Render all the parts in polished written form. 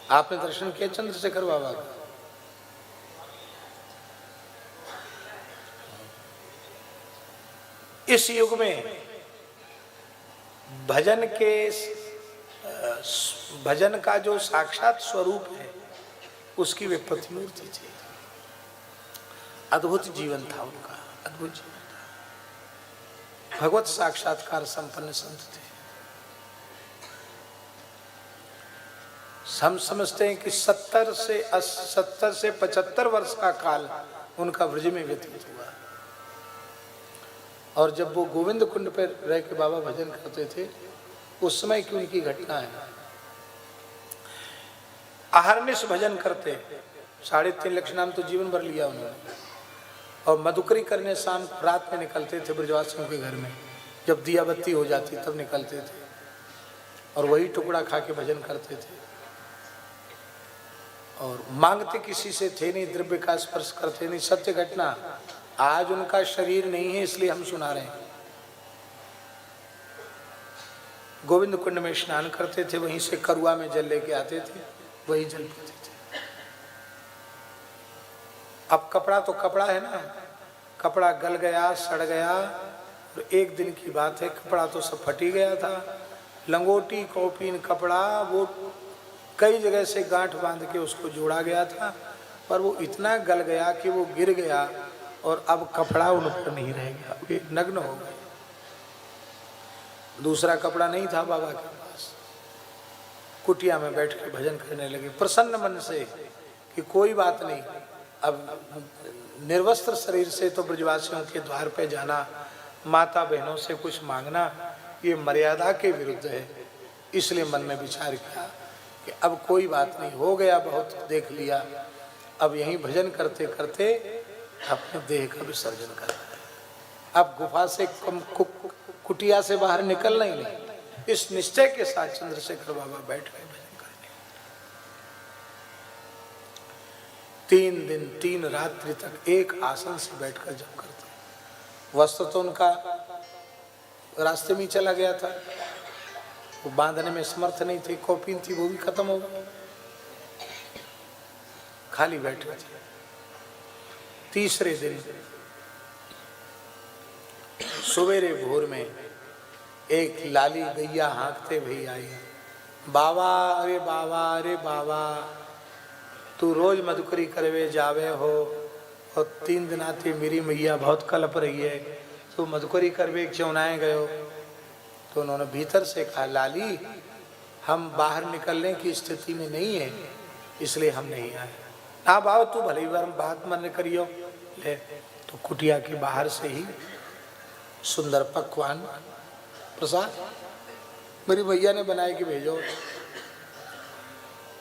आपने दर्शन किया चंद्रशेखर बाबा का? इस युग में भजन के भजन का जो साक्षात स्वरूप है उसकी वे प्रतिमूर्ति थी। अद्भुत जीवन था उनका, अद्भुत जीवन था। भगवत साक्षात्कार संपन्न संत थे। हम समझते हैं कि 70 से 75 वर्ष का काल उनका ब्रज में व्यतीत हुआ। और जब वो गोविंद कुंड पर रह के बाबा भजन करते थे उस समय की उनकी घटना है। अहर्निश भजन करते, 3.5 लाख नाम तो जीवन भर लिया उन्होंने। और मधुकरी करने शाम रात में निकलते थे ब्रजवासियों के घर में, जब दिया बत्ती हो जाती तब निकलते थे और वही टुकड़ा खा के भजन करते थे। और मांगते किसी से थे नहीं, द्रव्य का स्पर्श करते नहीं। सत्य घटना। आज उनका शरीर नहीं है इसलिए हम सुना रहे हैं। गोविंद कुंड में स्नान करते थे, वहीं से करुआ में जल लेके आते थे, वही जल पीते थे। अब कपड़ा तो कपड़ा है ना, कपड़ा गल गया, सड़ गया। और एक दिन की बात है, कपड़ा तो सब फटी गया था। लंगोटी कौपीन कपड़ा वो कई जगह से गांठ बांध के उसको जोड़ा गया था, पर वो इतना गल गया कि वो गिर गया और अब कपड़ा उन पर नहीं रह गया, वे नग्न हो गए। दूसरा कपड़ा नहीं था बाबा के पास। कुटिया में बैठ के भजन करने लगे प्रसन्न मन से कि कोई बात नहीं, अब निर्वस्त्र शरीर से तो ब्रजवासियों के द्वार पे जाना, माता बहनों से कुछ मांगना, ये मर्यादा के विरुद्ध है। इसलिए मन में विचार किया कि अब कोई बात नहीं, हो गया, बहुत देख लिया, अब यहीं भजन करते करते अपने देह का विसर्जन करना है। अब गुफा से कुटिया से बाहर निकलना ही नहीं। इस निश्चय के साथ चंद्रशेखर बाबा बैठ गए भजन करने। 3 दिन 3 रात्रि तक एक आसन से बैठकर जप करते। वस्त्र तो उनका रास्ते में चला गया था, वो बांधने में समर्थ नहीं थे। कौपीन थी वो भी खत्म हो गई, खाली बैठे थे। तीसरे दिन सवेरे भोर में एक लाली गैया हाँकते भई आई। बाबा अरे बाबा, अरे बाबा, तू रोज मधुकरी करवे जावे हो और 3 दिन आती मेरी मैया बहुत कलप रही है, तू मधुकरी करवे क्यों ना गए हो? तो उन्होंने भीतर से कहा, लाली हम बाहर निकलने की स्थिति में नहीं है इसलिए हम नहीं आए। हाँ बाबा तू भले ही बात मन करियो। ले तो कुटिया के बाहर से ही सुंदर पकवान प्रसाद मेरी भैया ने बनाए कि भेजो,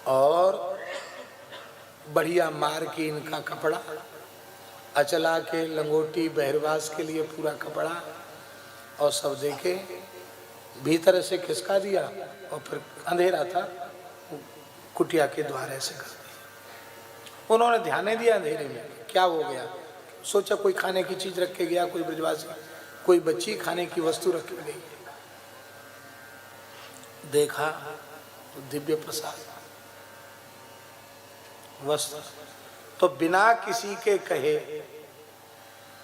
और बढ़िया मार्किन का कपड़ा, अचला के लंगोटी बहरवास के लिए पूरा कपड़ा, और सब देके भीतर से खिसका दिया। और फिर अंधेरा था, कुटिया के द्वार ऐसे कर दिया। उन्होंने ध्यान दिया अंधेरे में, क्या हो गया? सोचा कोई खाने की चीज रख के गया, कोई ब्रजवासी, कोई बच्ची खाने की वस्तु रख के गई। देखा तो दिव्य प्रसाद वस्त्र। तो बिना किसी के कहे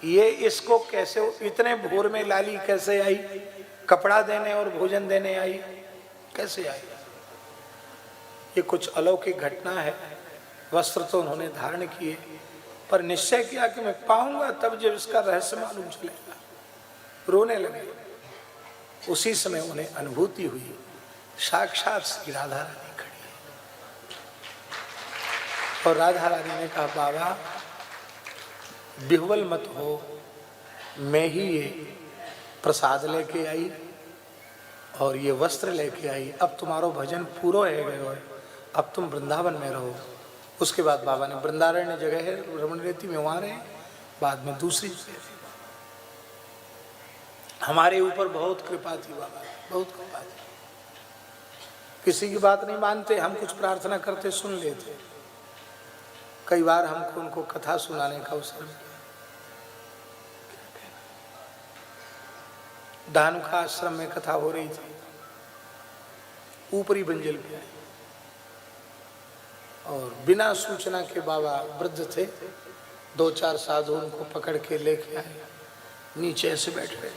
ये इसको कैसे, इतने भोर में लाली कैसे आई? कपड़ा देने और भोजन देने आई, कैसे आई? ये कुछ अलौकिक घटना है। वस्त्र तो उन्होंने धारण किए, पर निश्चय किया कि मैं पाऊंगा तब जब इसका रहस्य मालूम चलेगा। रोने लगे। उसी समय उन्हें अनुभूति हुई, साक्षात श्री राधा रानी खड़ी है। और राधा रानी ने कहा, बाबा विह्वल मत हो, मैं ही ये प्रसाद लेके आई और ये वस्त्र लेके आई। अब तुम्हारो भजन पूरा है गयो है, अब तुम वृंदावन में रहो। उसके बाद बाबा ने वृंदारण्य जगह है रमण रेती में, वहां रहे। बाद में दूसरी हमारे ऊपर बहुत कृपा थी बाबा, बहुत कृपा थी। किसी की बात नहीं मानते, हम कुछ प्रार्थना करते सुन लेते। कई बार हमको उनको कथा सुनाने का अवसर मिला। धानुका आश्रम में कथा हो रही थी, ऊपरी मंजिल पे और बिना सूचना के बाबा वृद्ध थे, 2-4 साधु उनको पकड़ के लेके आए, नीचे ऐसे बैठ गए।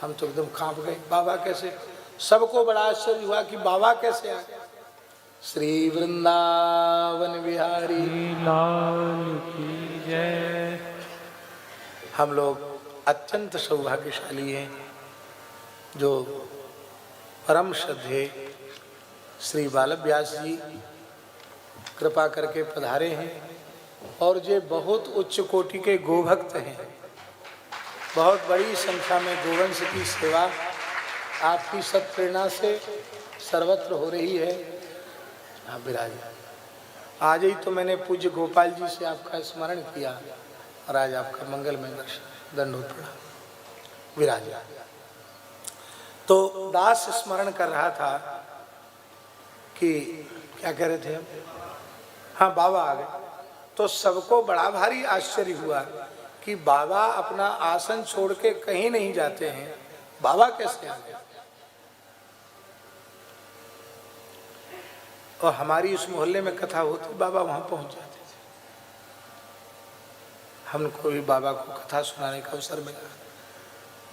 हम तो एकदम कांप गए, बाबा कैसे? सबको बड़ा आश्चर्य हुआ कि बाबा कैसे आ गए। श्री वृंदावन बिहारी लाल की जय। हम लोग अत्यंत सौभाग्यशाली हैं जो परम श्रद्धेय श्री बालक व्यास जी कृपा करके पधारे हैं और ये बहुत उच्च कोटि के गोभक्त हैं। बहुत बड़ी संख्या में गोवंश की सेवा आपकी सत्प्रेरणा से सर्वत्र हो रही है। आप विराजे। आज ही तो मैंने पूज्य गोपाल जी से आपका स्मरण किया और आज आपका मंगलमय दर्शन, दंडोत पड़ा। विराजे। तो दास स्मरण कर रहा था कि क्या कह रहे थे हम? हाँ, बाबा आ गए। तो सबको बड़ा भारी आश्चर्य हुआ कि बाबा अपना आसन छोड़ के कहीं नहीं जाते हैं, बाबा कैसे आ गए? और हमारी उस मोहल्ले में कथा होती, बाबा वहां पहुंच जाते थे। हमको भी बाबा को कथा सुनाने का अवसर मिला।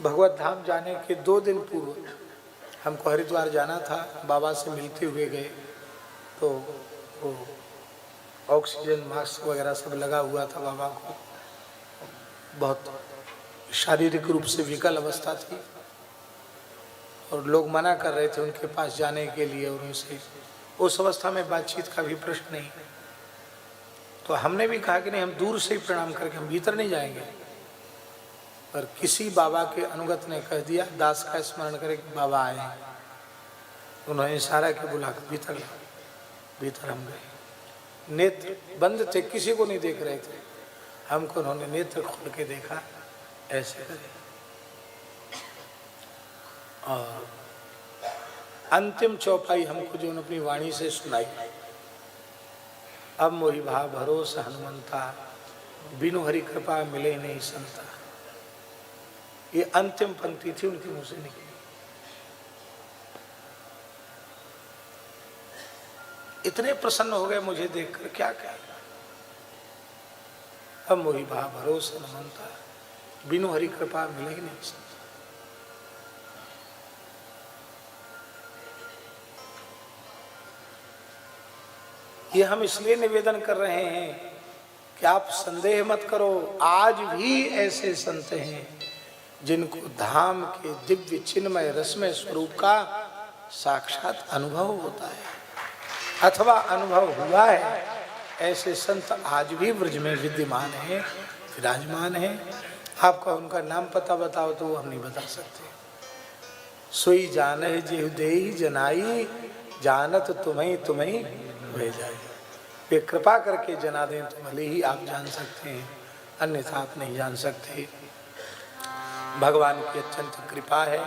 भगवत धाम जाने के 2 दिन पूर्व हमको हरिद्वार जाना था, बाबा से मिलते हुए गए तो वो ऑक्सीजन मास्क वगैरह सब लगा हुआ था। बाबा को बहुत शारीरिक रूप से विकल अवस्था थी और लोग मना कर रहे थे उनके पास जाने के लिए, और उनसे उस अवस्था में बातचीत का भी प्रश्न नहीं। तो हमने भी कहा कि नहीं, हम दूर से ही प्रणाम करके, हम भीतर नहीं जाएंगे। पर किसी बाबा के अनुगत ने कह दिया, दास का स्मरण करे कि बाबा आए हैं। उन्होंने इशारा के बुला कर भीतर ला। भीतर हम गए। नेत्र बंद थे, किसी को नहीं देख रहे थे। हमको उन्होंने नेत्र खोल के देखा, ऐसे करे और अंतिम चौपाई हमको जो अपनी वाणी से सुनाई, अब मोहि भाव भरोसा हनुमंता, बिनु हरि कृपा मिले नहीं संता। ये अंतिम पंक्ति थी उनके मुंह से निकली। इतने प्रसन्न हो गए मुझे देखकर, क्या कहें। अब मोहि भाव भरोसा हनुमंता, बिनु हरि कृपा मिले ही नहीं संता। ये हम इसलिए निवेदन कर रहे हैं कि आप संदेह मत करो, आज भी ऐसे संत हैं जिनको धाम के दिव्य चिन्मय रसमय स्वरूप का साक्षात अनुभव होता है अथवा अनुभव हुआ है। ऐसे संत आज भी ब्रज में विद्यमान हैं, विराजमान हैं। आपका उनका नाम पता बताओ तो वो हम नहीं बता सकते। सोई जाने जेहु देहि जनाई, जानत तुम्हें तुम्हें भेजा। वे कृपा करके जना दें तो भले ही आप जान सकते हैं, अन्यथा आप नहीं जान सकते। भगवान की अत्यंत कृपा है।